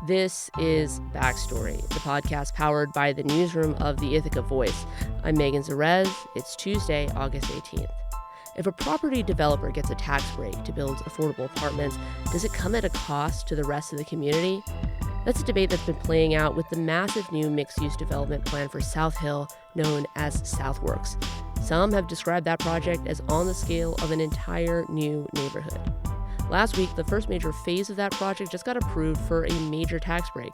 This is Backstory, the podcast powered by the newsroom of the Ithaca Voice. I'm Megan Zerez. It's Tuesday, August 18th. If a property developer gets a tax break to build affordable apartments, does it come at a cost to the rest of the community? That's a debate that's been playing out with the massive new mixed-use development plan for South Hill, known as SouthWorks. Some have described that project as on the scale of an entire new neighborhood. Last week, the first major phase of that project just got approved for a major tax break.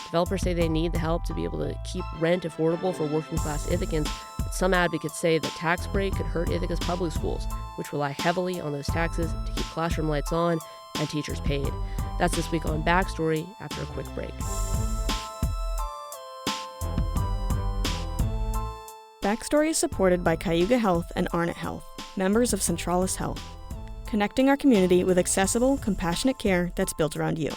Developers say they need the help to be able to keep rent affordable for working-class Ithacans, but some advocates say the tax break could hurt Ithaca's public schools, which rely heavily on those taxes to keep classroom lights on and teachers paid. That's this week on Backstory after a quick break. Backstory is supported by Cayuga Health and Arnott Health, members of Centralis Health, connecting our community with accessible, compassionate care that's built around you.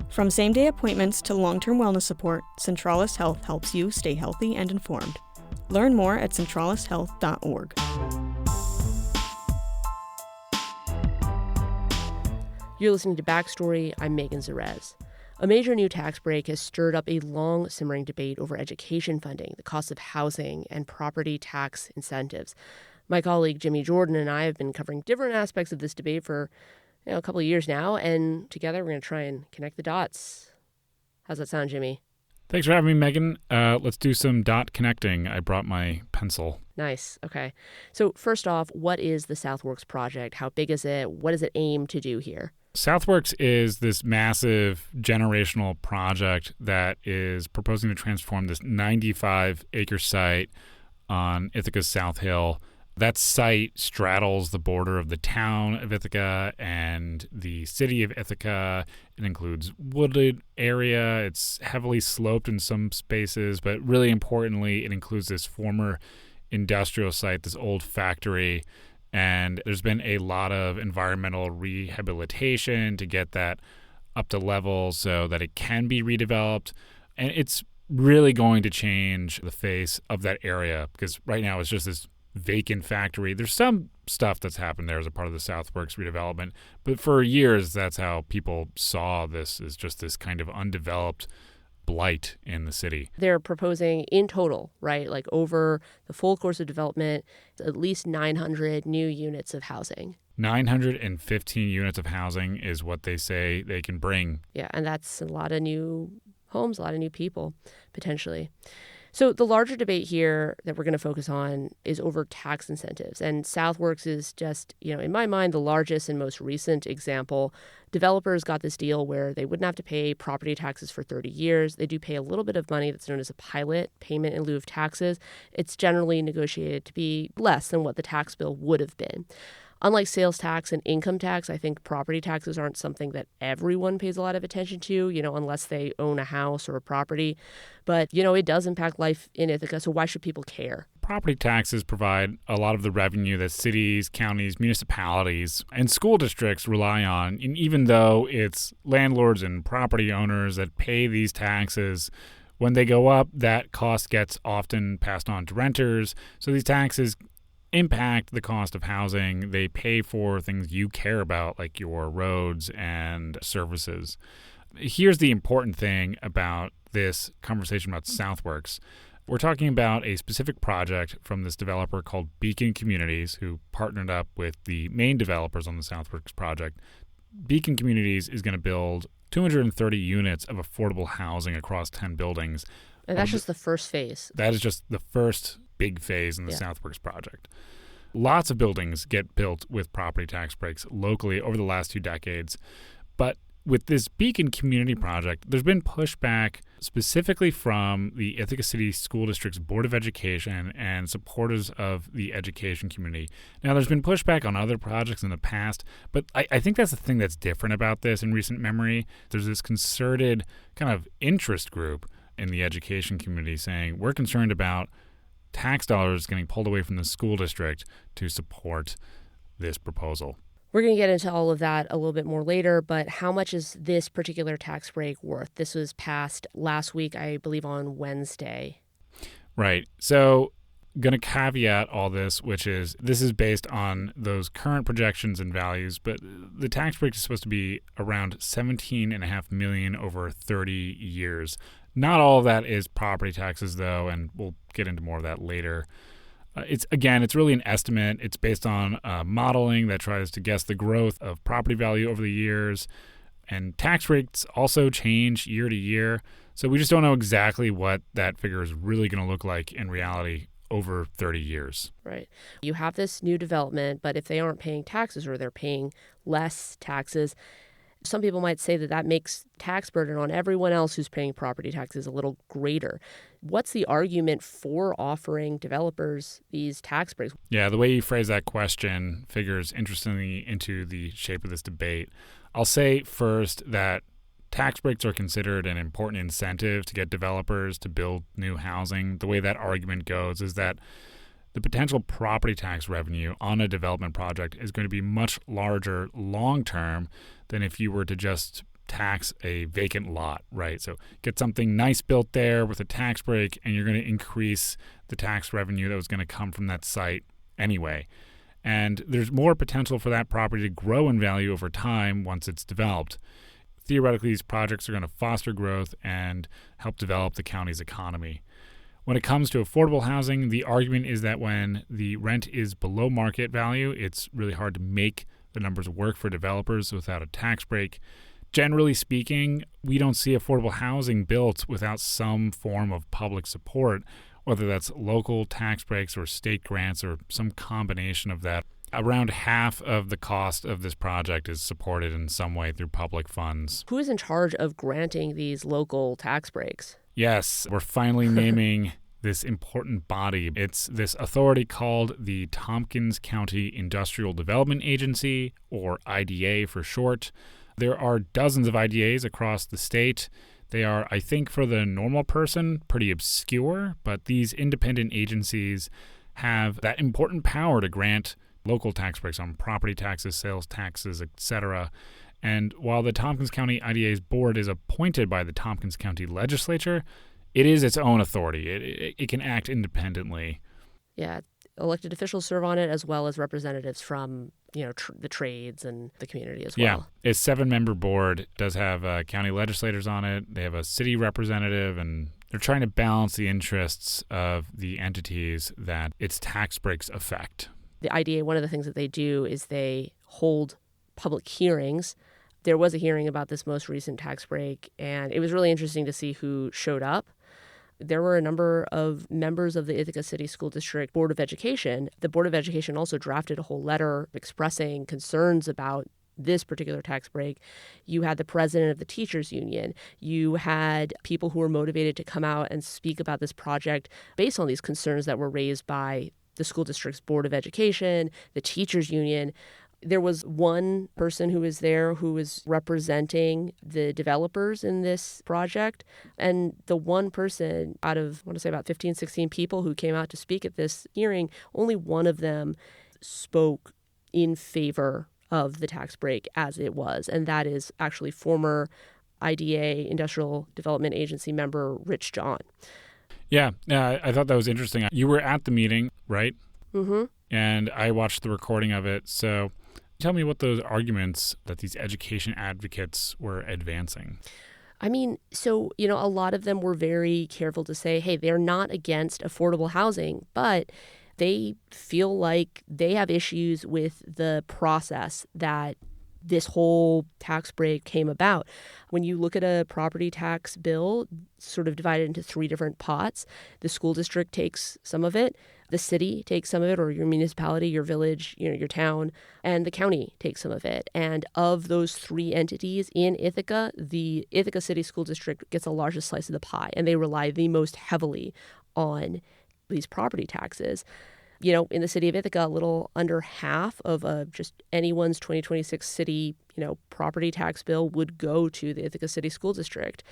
From same-day appointments to long-term wellness support, Centralis Health helps you stay healthy and informed. Learn more at centralishealth.org. You're listening to Backstory. I'm Megan Zerez. A major new tax break has stirred up a long simmering debate over education funding, the cost of housing, and property tax incentives. My colleague Jimmy Jordan and I have been covering different aspects of this debate for a couple of years now, and together we're going to try and connect the dots. How's that sound, Jimmy? Thanks for having me, Megan. Let's do some dot connecting. I brought my pencil. Nice. Okay. So first off, what is the SouthWorks project? How big is it? What does it aim to do here? SouthWorks is this massive generational project that is proposing to transform this 95-acre site on Ithaca's South Hill. That site straddles the border of the town of Ithaca and the City of Ithaca. It includes wooded area. It's heavily sloped in some spaces, but really importantly, it includes this former industrial site, this old factory. And there's been a lot of environmental rehabilitation to get that up to level so that it can be redeveloped. And it's really going to change the face of that area because right now it's just this vacant factory. There's some stuff that's happened there as a part of the SouthWorks redevelopment, but for years that's how people saw this as just this kind of undeveloped blight in the city. They're proposing in total, right, like over the full course of development, at least 900 new units of housing. 915 units of housing is what they say they can bring. Yeah, and that's a lot of new homes, a lot of new people, potentially. So the larger debate here that we're going to focus on is over tax incentives. And SouthWorks is just, in my mind, the largest and most recent example. Developers got this deal where they wouldn't have to pay property taxes for 30 years. They do pay a little bit of money that's known as a pilot payment in lieu of taxes. It's generally negotiated to be less than what the tax bill would have been. Unlike sales tax and income tax, I think property taxes aren't something that everyone pays a lot of attention to, unless they own a house or a property. But, it does impact life in Ithaca, so why should people care? Property taxes provide a lot of the revenue that cities, counties, municipalities, and school districts rely on. And even though it's landlords and property owners that pay these taxes, when they go up, that cost gets often passed on to renters. So these taxes impact the cost of housing. They pay for things you care about, like your roads and services. Here's the important thing about this conversation about SouthWorks. We're talking about a specific project from this developer called Beacon Communities, who partnered up with the main developers on the SouthWorks project. Beacon Communities is going to build 230 units of affordable housing across 10 buildings. And that's just the first phase. That is just the first big phase in the SouthWorks project. Lots of buildings get built with property tax breaks locally over the last 2 decades. But with this Beacon Community Project, there's been pushback specifically from the Ithaca City School District's Board of Education and supporters of the education community. Now, there's been pushback on other projects in the past, but I think that's the thing that's different about this in recent memory. There's this concerted kind of interest group in the education community saying, we're concerned about tax dollars getting pulled away from the school district to support this proposal. We're going to get into all of that a little bit more later, but how much is this particular tax break worth? This was passed last week, I believe, on Wednesday. Right. So going to caveat all this, which is this is based on those current projections and values, but the tax break is supposed to be around $17.5 million over 30 years. Not all of that is property taxes, though, and we'll get into more of that later. It's really an estimate. It's based on modeling that tries to guess the growth of property value over the years, and tax rates also change year to year. So we just don't know exactly what that figure is really going to look like in reality over 30 years. Right. You have this new development, but if they aren't paying taxes or they're paying less taxes, some people might say that that makes tax burden on everyone else who's paying property taxes a little greater. What's the argument for offering developers these tax breaks? Yeah, the way you phrase that question figures interestingly into the shape of this debate. I'll say first that tax breaks are considered an important incentive to get developers to build new housing. The way that argument goes is that the potential property tax revenue on a development project is going to be much larger long-term than if you were to just tax a vacant lot, right? So get something nice built there with a tax break, and you're going to increase the tax revenue that was going to come from that site anyway. And there's more potential for that property to grow in value over time once it's developed. Theoretically, these projects are going to foster growth and help develop the county's economy. When it comes to affordable housing, the argument is that when the rent is below market value, it's really hard to make the numbers work for developers without a tax break. Generally speaking, we don't see affordable housing built without some form of public support, whether that's local tax breaks or state grants or some combination of that. Around half of the cost of this project is supported in some way through public funds. Who is in charge of granting these local tax breaks? Yes, we're finally naming this important body. It's this authority called the Tompkins County Industrial Development Agency, or IDA for short. There are dozens of IDAs across the state. They are, I think, for the normal person, pretty obscure, but these independent agencies have that important power to grant local tax breaks on property taxes, sales taxes, etc. And while the Tompkins County IDA's board is appointed by the Tompkins County legislature, it is its own authority. It can act independently. Yeah, elected officials serve on it, as well as representatives from the trades and the community as well. Yeah, it's a 7-member board. Does have county legislators on it. They have a city representative, and they're trying to balance the interests of the entities that its tax breaks affect. The IDA, one of the things that they do is they hold public hearings. There was a hearing about this most recent tax break, and it was really interesting to see who showed up. There were a number of members of the Ithaca City School District Board of Education. The Board of Education also drafted a whole letter expressing concerns about this particular tax break. You had the president of the teachers union. You had people who were motivated to come out and speak about this project based on these concerns that were raised by the school district's Board of Education, the teachers union. There was one person who was there who was representing the developers in this project. And the one person out of, I want to say about 15, 16 people who came out to speak at this hearing, only one of them spoke in favor of the tax break as it was. And that is actually former IDA, Industrial Development Agency member Rich John. Yeah, I thought that was interesting. You were at the meeting, right? Mm-hmm. And I watched the recording of it. So tell me what those arguments that these education advocates were advancing. I mean, so, a lot of them were very careful to say, hey, they're not against affordable housing, but they feel like they have issues with the process that this whole tax break came about. When you look at a property tax bill, sort of divided into 3 different pots, the school district takes some of it, the city takes some of it, or your municipality, your village, your town, and the county takes some of it. And of those 3 entities in Ithaca, the Ithaca City School District gets the largest slice of the pie, and they rely the most heavily on these property taxes. In the city of Ithaca, a little under half of just anyone's 2026 city, property tax bill would go to the Ithaca City School District.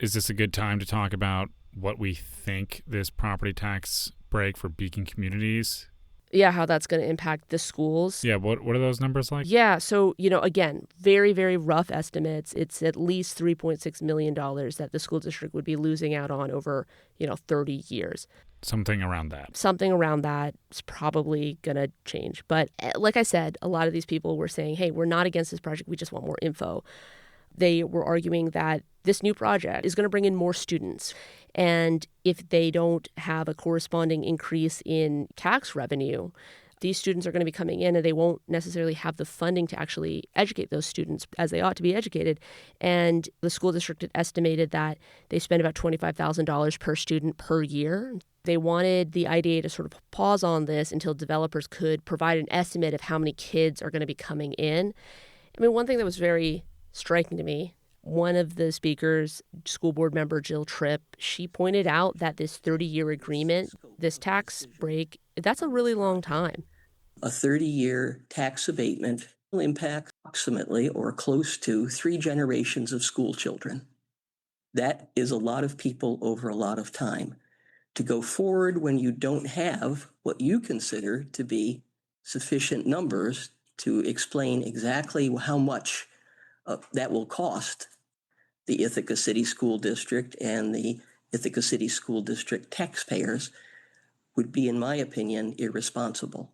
Is this a good time to talk about what we think this property tax break for Beacon communities? Yeah, how that's going to impact the schools. Yeah, what are those numbers like? Yeah, so, again, very, very rough estimates. It's at least $3.6 million that the school district would be losing out on over, 30 years. Something around that. Something around that is probably going to change. But like I said, a lot of these people were saying, hey, we're not against this project. We just want more info. They were arguing that this new project is going to bring in more students. And if they don't have a corresponding increase in tax revenue, these students are going to be coming in and they won't necessarily have the funding to actually educate those students as they ought to be educated. And the school district had estimated that they spend about $25,000 per student per year. They wanted the IDA to sort of pause on this until developers could provide an estimate of how many kids are going to be coming in. I mean, one thing that was very striking to me, one of the speakers, school board member Jill Tripp, she pointed out that this 30-year agreement, this tax break, that's a really long time. A 30-year tax abatement will impact approximately or close to 3 generations of school children. That is a lot of people over a lot of time. To go forward when you don't have what you consider to be sufficient numbers to explain exactly how much that will cost the Ithaca City School District and the Ithaca City School District taxpayers would be, in my opinion, irresponsible.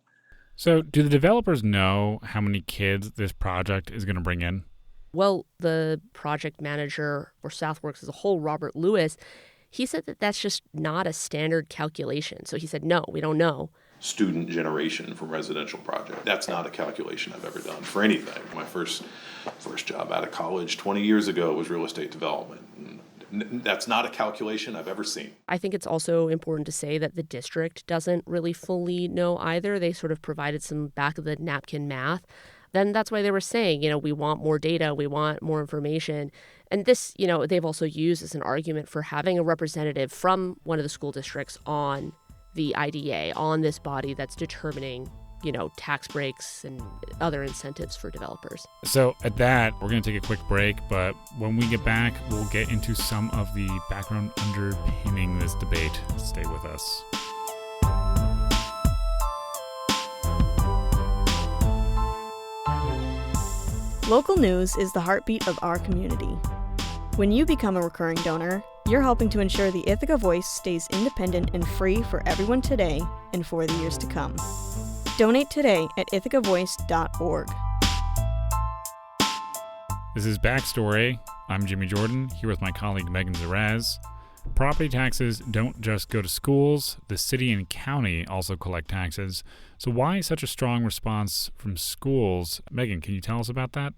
So do the developers know how many kids this project is going to bring in? Well, the project manager for SouthWorks as a whole, Robert Lewis, he said that that's just not a standard calculation. So he said, no, we don't know. Student generation from residential project. That's not a calculation I've ever done for anything. My first job out of college 20 years ago was real estate development. That's not a calculation I've ever seen. I think it's also important to say that the district doesn't really fully know either. They sort of provided some back of the napkin math. Then that's why they were saying, we want more data, we want more information. And this, they've also used as an argument for having a representative from one of the school districts on the IDA, on this body that's determining, tax breaks and other incentives for developers. So at that, we're going to take a quick break, but when we get back, we'll get into some of the background underpinning this debate. Stay with us. Local news is the heartbeat of our community. When you become a recurring donor, you're helping to ensure the Ithaca Voice stays independent and free for everyone today and for the years to come. Donate today at ithacavoice.org. This is Backstory. I'm Jimmy Jordan, here with my colleague Megan Zerez. Property taxes don't just go to schools. The city and county also collect taxes. So why such a strong response from schools? Megan, can you tell us about that?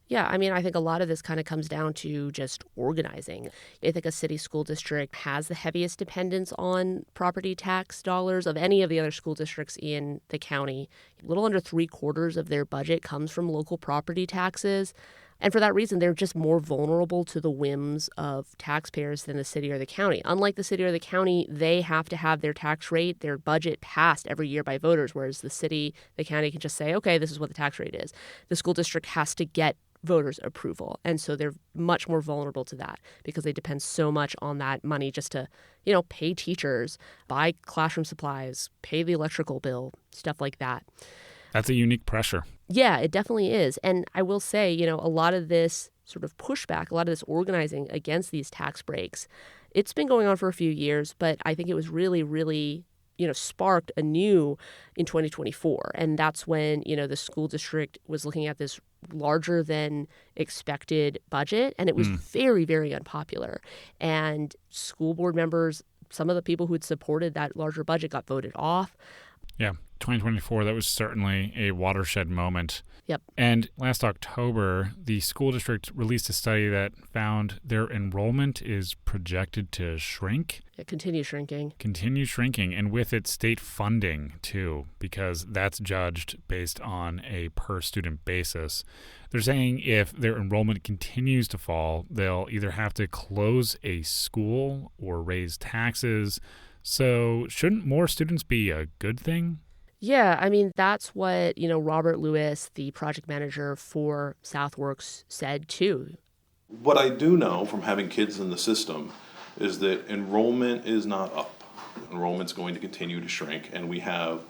Yeah, I think a lot of this kind of comes down to just organizing. Ithaca City School District has the heaviest dependence on property tax dollars of any of the other school districts in the county. A little under 3/4 of their budget comes from local property taxes. And for that reason, they're just more vulnerable to the whims of taxpayers than the city or the county. Unlike the city or the county, they have to have their tax rate, their budget passed every year by voters, whereas the city, the county can just say, okay, this is what the tax rate is. The school district has to get voters' approval. And so they're much more vulnerable to that because they depend so much on that money just to, pay teachers, buy classroom supplies, pay the electrical bill, stuff like that. That's a unique pressure. Yeah, it definitely is. And I will say, a lot of this sort of pushback, a lot of this organizing against these tax breaks, it's been going on for a few years, but I think it was really, really, sparked anew in 2024. And that's when, the school district was looking at this larger than expected budget, and it was very, very unpopular. And school board members, some of the people who had supported that larger budget got voted off. Yeah, 2024, that was certainly a watershed moment. Yep. And last October, the school district released a study that found their enrollment is projected to shrink. Continue shrinking. And with it, state funding, too, because that's judged based on a per-student basis. They're saying if their enrollment continues to fall, they'll either have to close a school or raise taxes. So shouldn't more students be a good thing? Yeah, that's what, Robert Lewis, the project manager for SouthWorks, said too. What I do know from having kids in the system is that enrollment is not up. Enrollment's going to continue to shrink, and we have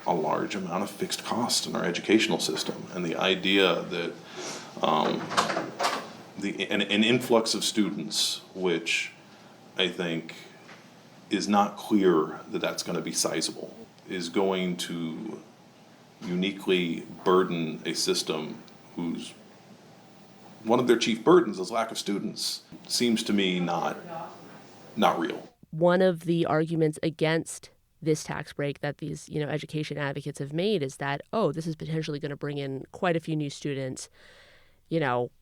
a large amount of fixed costs in our educational system. And the idea that an influx of students, which I think is not clear that that's going to be sizable, is going to uniquely burden a system whose one of their chief burdens is lack of students, seems to me not real. One of the arguments against this tax break that these, education advocates have made is that, this is potentially going to bring in quite a few new students,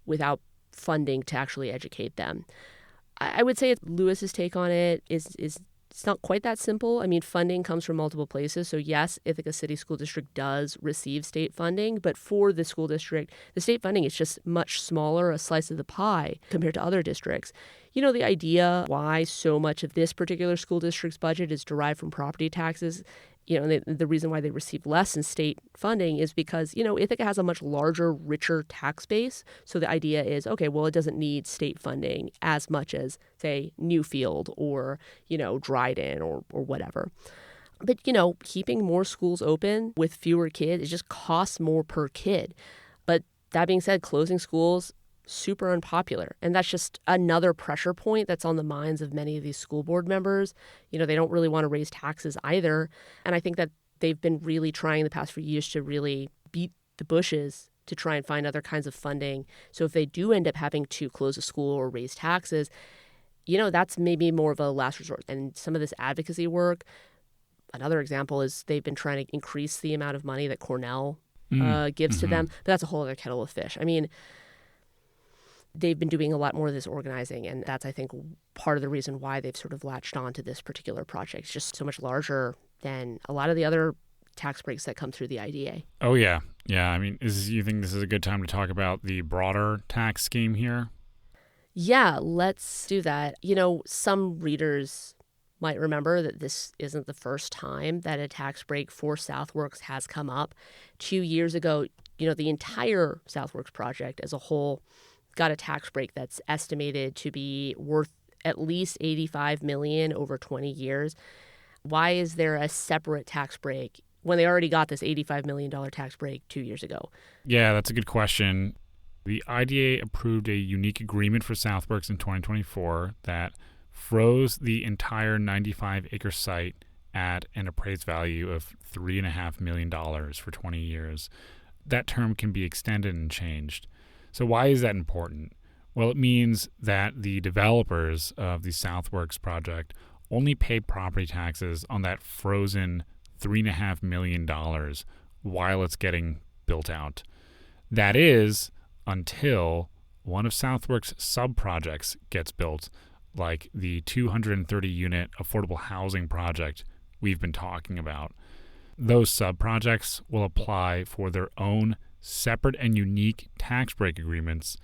without funding to actually educate them. I would say Lewis's take on it is it's not quite that simple. I mean, funding comes from multiple places. So yes, Ithaca City School District does receive state funding, but for the school district, the state funding is just much smaller, a slice of the pie compared to other districts. The idea why so much of this particular school district's budget is derived from property taxes, and the reason why they receive less in state funding is because, Ithaca has a much larger, richer tax base. So the idea is, okay, well, it doesn't need state funding as much as, say, Newfield or, Dryden or whatever. But, keeping more schools open with fewer kids, it just costs more per kid. But that being said, closing schools, super unpopular. And that's just another pressure point that's on the minds of many of these school board members. They don't really want to raise taxes either. And I think that they've been really trying the past few years to really beat the bushes to try and find other kinds of funding. So if they do end up having to close a school or raise taxes, that's maybe more of a last resort. And some of this advocacy work, another example is they've been trying to increase the amount of money that Cornell gives to them. But that's a whole other kettle of fish. I mean, they've been doing a lot more of this organizing, and that's, I think, part of the reason why they've sort of latched on to this particular project. It's just so much larger than a lot of the other tax breaks that come through the IDA. Oh, yeah. Yeah, I mean, you think this is a good time to talk about the broader tax scheme here? Yeah, let's do that. Some readers might remember that this isn't the first time that a tax break for SouthWorks has come up. 2 years ago, the entire SouthWorks project as a whole got a tax break that's estimated to be worth at least $85 million over 20 years. Why is there a separate tax break when they already got this $85 million tax break 2 years ago? Yeah, that's a good question. The IDA approved a unique agreement for SouthWorks in 2024 that froze the entire 95-acre site at an appraised value of $3.5 million for 20 years. That term can be extended and changed. So why is that important? Well, it means that the developers of the SouthWorks project only pay property taxes on that frozen $3.5 million while it's getting built out. That is until one of SouthWorks sub-projects gets built, like the 230-unit affordable housing project we've been talking about. Those sub-projects will apply for their own separate and unique tax break agreements,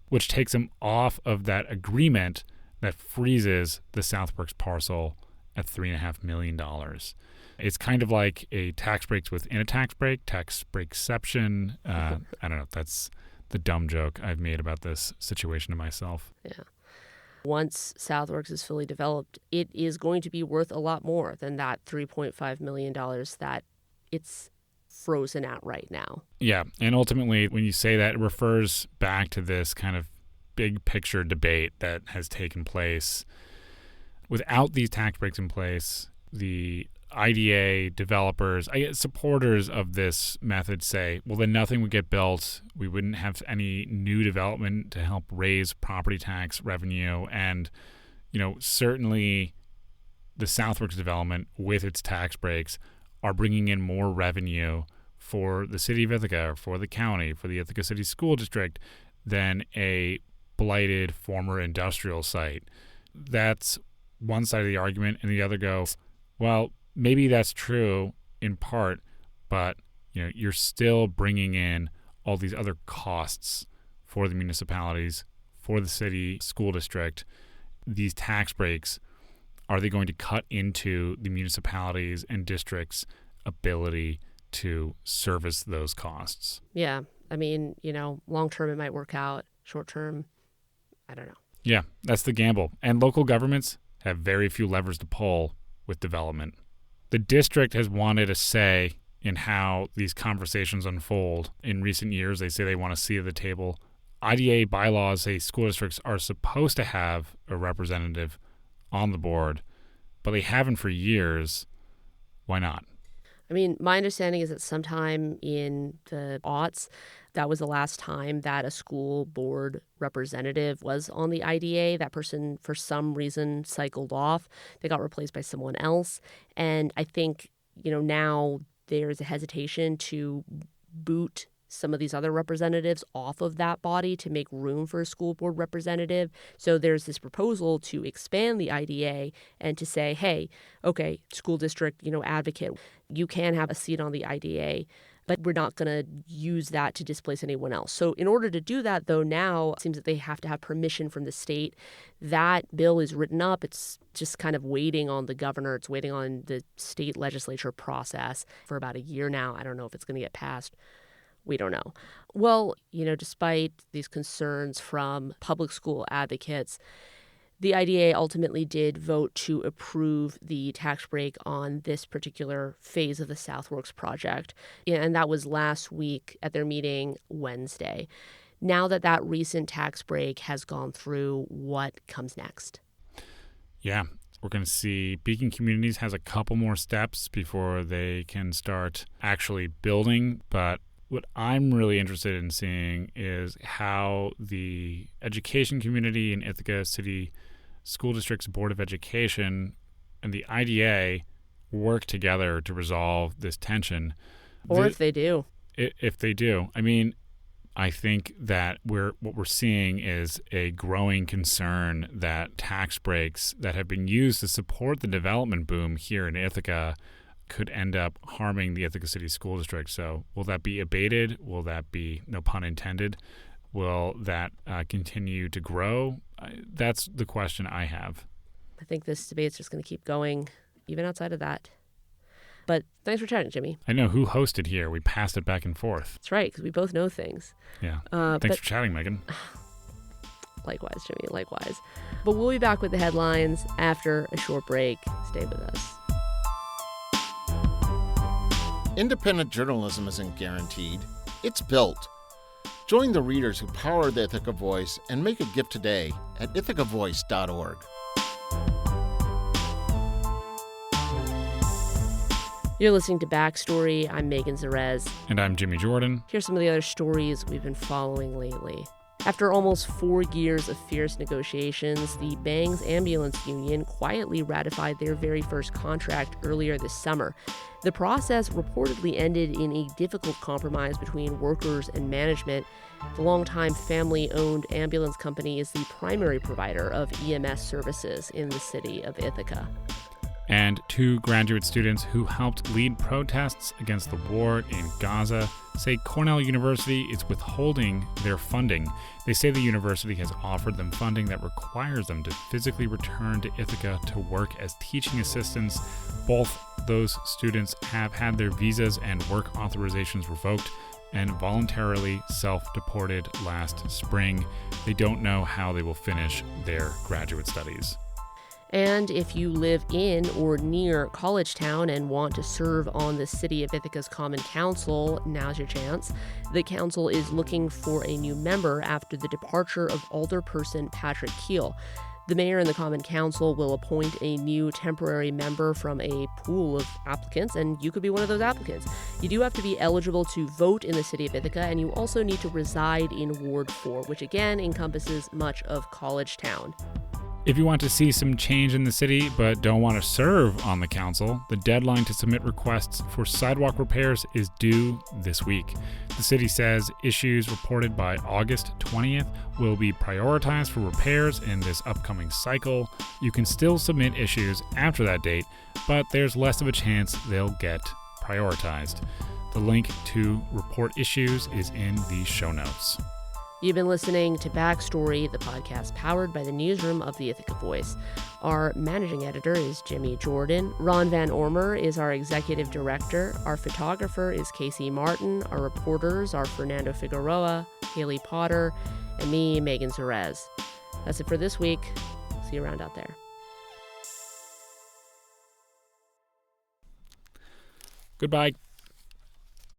which takes them off of that agreement that freezes the SouthWorks parcel at $3.5 million. It's kind of like a tax break within a tax breakception. I don't know. That's the dumb joke I've made about this situation to myself. Yeah. Once SouthWorks is fully developed, it is going to be worth a lot more than that $3.5 million that it's frozen at right now. Yeah. And ultimately, when you say that, it refers back to this kind of big picture debate that has taken place. Without these tax breaks in place, the IDA developers, supporters of this method say, well, then nothing would get built. We wouldn't have any new development to help raise property tax revenue. And, certainly the SouthWorks development with its tax breaks are bringing in more revenue for the City of Ithaca, or for the county, for the Ithaca City School District than a blighted former industrial site. That's one side of the argument, and the other goes, well, maybe that's true in part, but you're still bringing in all these other costs for the municipalities, for the city school district. These tax breaks, are they going to cut into the municipalities and districts' ability to service those costs? Yeah. I mean, long term it might work out. Short term, I don't know. Yeah, that's the gamble. And local governments have very few levers to pull with development. The district has wanted a say in how these conversations unfold. In recent years, they say they want a seat at the table. IDA bylaws say school districts are supposed to have a representative on the board, but they haven't for years. Why not? I mean, my understanding is that sometime in the aughts, that was the last time that a school board representative was on the IDA. That person, for some reason, cycled off. They got replaced by someone else. And I think, now there's a hesitation to boot some of these other representatives off of that body to make room for a school board representative. So there's this proposal to expand the IDA and to say, hey, okay, school district, advocate, you can have a seat on the IDA, but we're not going to use that to displace anyone else. So in order to do that, though, now it seems that they have to have permission from the state. That bill is written up. It's just kind of waiting on the governor. It's waiting on the state legislature process for about a year now. I don't know if it's going to get passed. We don't know. Well, despite these concerns from public school advocates, the IDA ultimately did vote to approve the tax break on this particular phase of the SouthWorks project. And that was last week at their meeting Wednesday. Now that recent tax break has gone through, what comes next? Yeah, we're going to see Beacon Communities has a couple more steps before they can start actually building, but what I'm really interested in seeing is how the education community in Ithaca City School District's Board of Education and the IDA work together to resolve this tension. Or if they do. If they do. I mean, I think that what we're seeing is a growing concern that tax breaks that have been used to support the development boom here in Ithaca could end up harming the Ithaca City School District. So will that be abated? Will that be, no pun intended, will that continue to grow? That's the question I have. I think this debate's just going to keep going, even outside of that. But thanks for chatting, Jimmy. I know who hosted here. We passed it back and forth. That's right, because we both know things. Yeah. Thanks for chatting, Megan. Likewise, Jimmy, likewise. But we'll be back with the headlines after a short break. Stay with us. Independent journalism isn't guaranteed. It's built. Join the readers who power the Ithaca Voice and make a gift today at ithacavoice.org. You're listening to Backstory. I'm Megan Zerez. And I'm Jimmy Jordan. Here's some of the other stories we've been following lately. After almost 4 years of fierce negotiations, the Bangs Ambulance Union quietly ratified their very first contract earlier this summer. The process reportedly ended in a difficult compromise between workers and management. The longtime family-owned ambulance company is the primary provider of EMS services in the city of Ithaca. And 2 graduate students who helped lead protests against the war in Gaza say Cornell University is withholding their funding. They say the university has offered them funding that requires them to physically return to Ithaca to work as teaching assistants. Both those students have had their visas and work authorizations revoked and voluntarily self-deported last spring. They don't know how they will finish their graduate studies. And if you live in or near College Town and want to serve on the City of Ithaca's Common Council, now's your chance. The council is looking for a new member after the departure of alderperson Patrick Keel. The mayor and the Common Council will appoint a new temporary member from a pool of applicants, and you could be one of those applicants. You do have to be eligible to vote in the City of Ithaca, and you also need to reside in Ward 4, which again encompasses much of College Town. If you want to see some change in the city but don't want to serve on the council, the deadline to submit requests for sidewalk repairs is due this week. The city says issues reported by August 20th will be prioritized for repairs in this upcoming cycle. You can still submit issues after that date, but there's less of a chance they'll get prioritized. The link to report issues is in the show notes. You've been listening to Backstory, the podcast powered by the newsroom of the Ithaca Voice. Our managing editor is Jimmy Jordan. Ron Van Ormer is our executive director. Our photographer is Casey Martin. Our reporters are Fernando Figueroa, Haley Potter, and me, Megan Zerez. That's it for this week. See you around out there. Goodbye.